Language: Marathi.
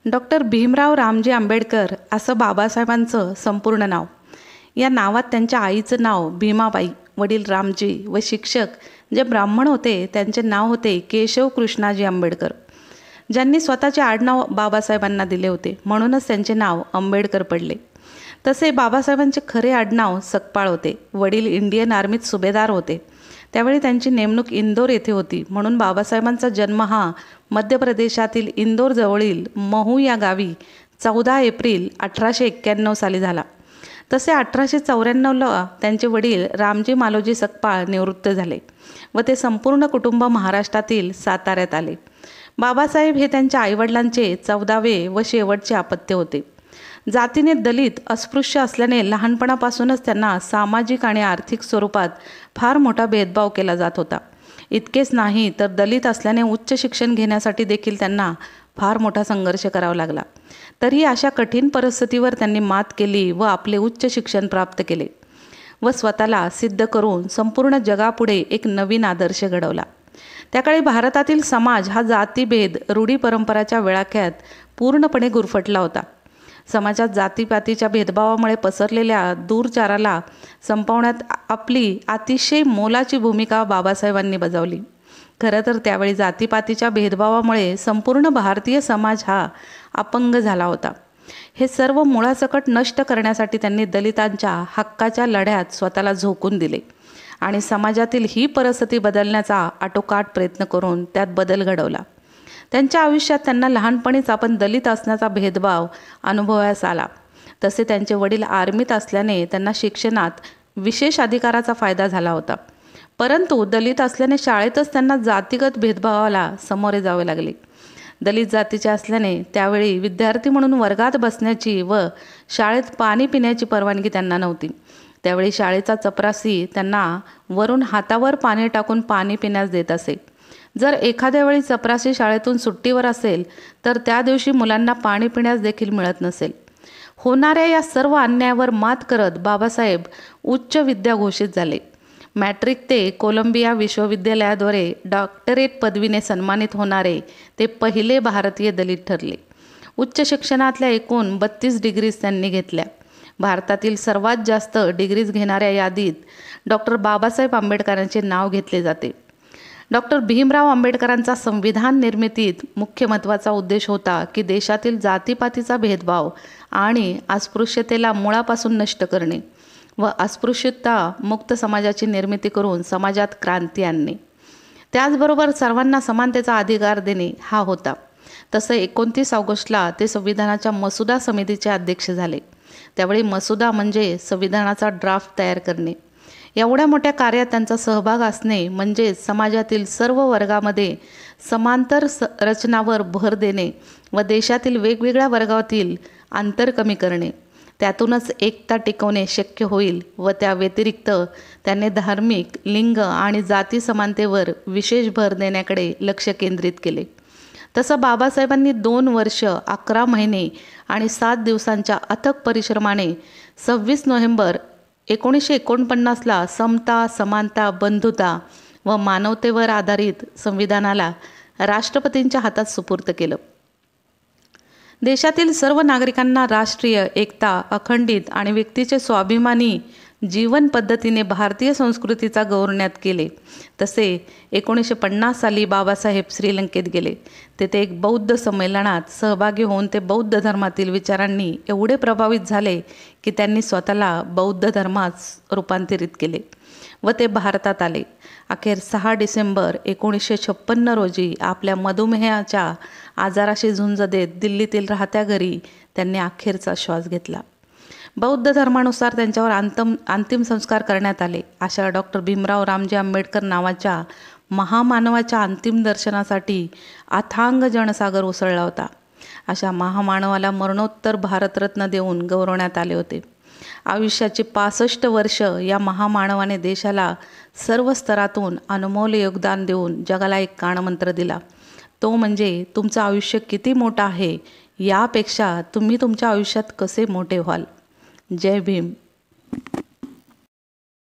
डॉक्टर भीमराव रामजी आंबेडकर असं बाबासाहेबांचं संपूर्ण नाव. या नावात त्यांच्या आईचं नाव भीमाबाई, वडील रामजी व शिक्षक जे ब्राह्मण होते त्यांचे नाव होते केशव कृष्णाजी आंबेडकर, ज्यांनी स्वतःचे आडनाव बाबासाहेबांना दिले होते, म्हणूनच त्यांचे नाव आंबेडकर पडले. तसे बाबासाहेबांचे खरे आडनाव सकपाळ होते. वडील इंडियन आर्मीत सुभेदार होते. त्यावेळी त्यांची नेमणूक इंदोर येथे होती, म्हणून बाबासाहेबांचा जन्म हा मध्य प्रदेशातील इंदोर जवळील महू या गावी 14 एप्रिल 1891 साली झाला. तसे 1894ला त्यांचे वडील रामजी मालोजी सकपाळ निवृत्त झाले व ते संपूर्ण कुटुंब महाराष्ट्रातील साताऱ्यात आले. बाबासाहेब हे त्यांच्या आईवडिलांचे 14वे व शेवटचे अपत्य होते. जातीने दलित अस्पृश्य असल्याने लहानपणापासूनच त्यांना सामाजिक आणि आर्थिक स्वरूपात फार मोठा भेदभाव केला जात होता. इतकेच नाही तर दलित असल्याने उच्च शिक्षण घेण्यासाठी देखील त्यांना फार मोठा संघर्ष करावा लागला. तरी अशा कठीण परिस्थितीवर त्यांनी मात केली व आपले उच्च शिक्षण प्राप्त केले व स्वतःला सिद्ध करून संपूर्ण जगापुढे एक नवीन आदर्श घडवला. त्याकाळी भारतातील समाज हा जातीभेद रूढी परंपराच्या विळख्यात पूर्णपणे गुरफटला होता. समाजात जातीपातीच्या भेदभावामुळे पसरलेल्या दूरचाराला संपवण्यात आपली अतिशय मोलाची भूमिका बाबासाहेबांनी बजावली. खरं तर त्यावेळी जातीपातीच्या भेदभावामुळे संपूर्ण भारतीय समाज हा अपंग झाला होता. हे सर्व मुळासकट नष्ट करण्यासाठी त्यांनी दलितांच्या हक्काच्या लढ्यात स्वतःला झोकून दिले आणि समाजातील ही परिस्थिती बदलण्याचा आटोकाट प्रयत्न करून त्यात बदल घडवला. त्यांच्या आयुष्यात त्यांना लहानपणीच आपण दलित असण्याचा भेदभाव अनुभवास आला. तसे त्यांचे वडील आर्मीत असल्याने त्यांना शिक्षणात विशेष अधिकाराचा फायदा झाला होता. परंतु दलित असल्याने शाळेतच त्यांना जातीगत भेदभावाला सामोरे जावे लागले. दलित जातीचे असल्याने त्यावेळी विद्यार्थी म्हणून वर्गात बसण्याची व शाळेत पाणी पिण्याची परवानगी त्यांना नव्हती. त्यावेळी शाळेचा चपरासी त्यांना वरून हातावर पाणी टाकून पाणी पिण्यास देत असे. जर एखाद्या वेळी चपरासी शाळेतून सुट्टीवर असेल तर त्या दिवशी मुलांना पाणी पिण्यास देखील मिळत नसेल. होणाऱ्या या सर्व अन्यायावर मात करत बाबासाहेब उच्च विद्या घोषित झाले. मॅट्रिक ते कोलंबिया विश्वविद्यालयाद्वारे डॉक्टरेट पदवीने सन्मानित होणारे ते पहिले भारतीय दलित ठरले. उच्च शिक्षणातल्या एकूण 32 डिग्रीज त्यांनी घेतल्या. भारतातील सर्वात जास्त डिग्रीज घेणाऱ्या यादीत डॉक्टर बाबासाहेब आंबेडकरांचे नाव घेतले जाते. डॉक्टर भीमराव आंबेडकरांचा संविधान निर्मितीत मुख्य महत्त्वाचा उद्देश होता की देशातील जातीपातीचा भेदभाव आणि अस्पृश्यतेला मुळापासून नष्ट करणे व अस्पृश्यता मुक्त समाजाची निर्मिती करून समाजात क्रांती आणणे. त्याचबरोबर सर्वांना समानतेचा अधिकार देणे हा होता. तसं 29 ऑगस्टला ते संविधानाच्या मसुदा समितीचे अध्यक्ष झाले. त्यावेळी मसुदा म्हणजे संविधानाचा ड्राफ्ट तयार करणे. एवढ्या मोठ्या कार्यात त्यांचा सहभाग असणे म्हणजे समाजातील सर्व वर्गामध्ये समांतर रचनावर भर देणे व देशातील वेगवेगळ्या वर्गातील अंतर कमी करणे. त्यातूनच एकता टिकवणे शक्य होईल व त्या व्यतिरिक्त त्यांनी धार्मिक, लिंग आणि जाती समानतेवर विशेष भर देण्याकडे लक्ष केंद्रित केले. तसं बाबासाहेबांनी 2 वर्ष 11 महिने आणि 7 दिवसांच्या अथक परिश्रमाने 26 नोव्हेंबर 1949ला समता, समानता, बंधुता व मानवतेवर आधारित संविधानाला राष्ट्रपतींच्या हातात सुपूर्द केलं. देशातील सर्व नागरिकांना राष्ट्रीय एकता, अखंडित आणि व्यक्तीचे स्वाभिमानी जीवन पद्धतीने भारतीय संस्कृतीचा गौरवण्यात केले. तसे 1950 साली बाबासाहेब श्रीलंकेत गेले. तेथे एक बौद्ध संमेलनात सहभागी होऊन ते बौद्ध धर्मातील विचारांनी एवढे प्रभावित झाले की त्यांनी स्वतःला बौद्ध धर्मात रूपांतरित केले व ते भारतात आले. अखेर 6 डिसेंबर 1956 रोजी आपल्या मधुमेहाच्या आजाराशी झुंज देत दिल्लीतील राहत्या घरी त्यांनी अखेरचा श्वास घेतला. बौद्ध धर्मानुसार त्यांच्यावर अंतिम संस्कार करण्यात आले. अशा डॉक्टर भीमराव रामजी आंबेडकर नावाच्या महामानवाच्या अंतिम दर्शनासाठी अथांग जनसागर उसळला होता. अशा महामानवाला मरणोत्तर भारतरत्न देऊन गौरवण्यात आले होते. आयुष्याची 65 वर्ष या महामानवाने देशाला सर्व स्तरातून अनमोल योगदान देऊन जगाला एक कानमंत्र दिला. तो म्हणजे तुमचं आयुष्य किती मोठं आहे यापेक्षा तुम्ही तुमच्या आयुष्यात कसे मोठे व्हाल. जय भीम.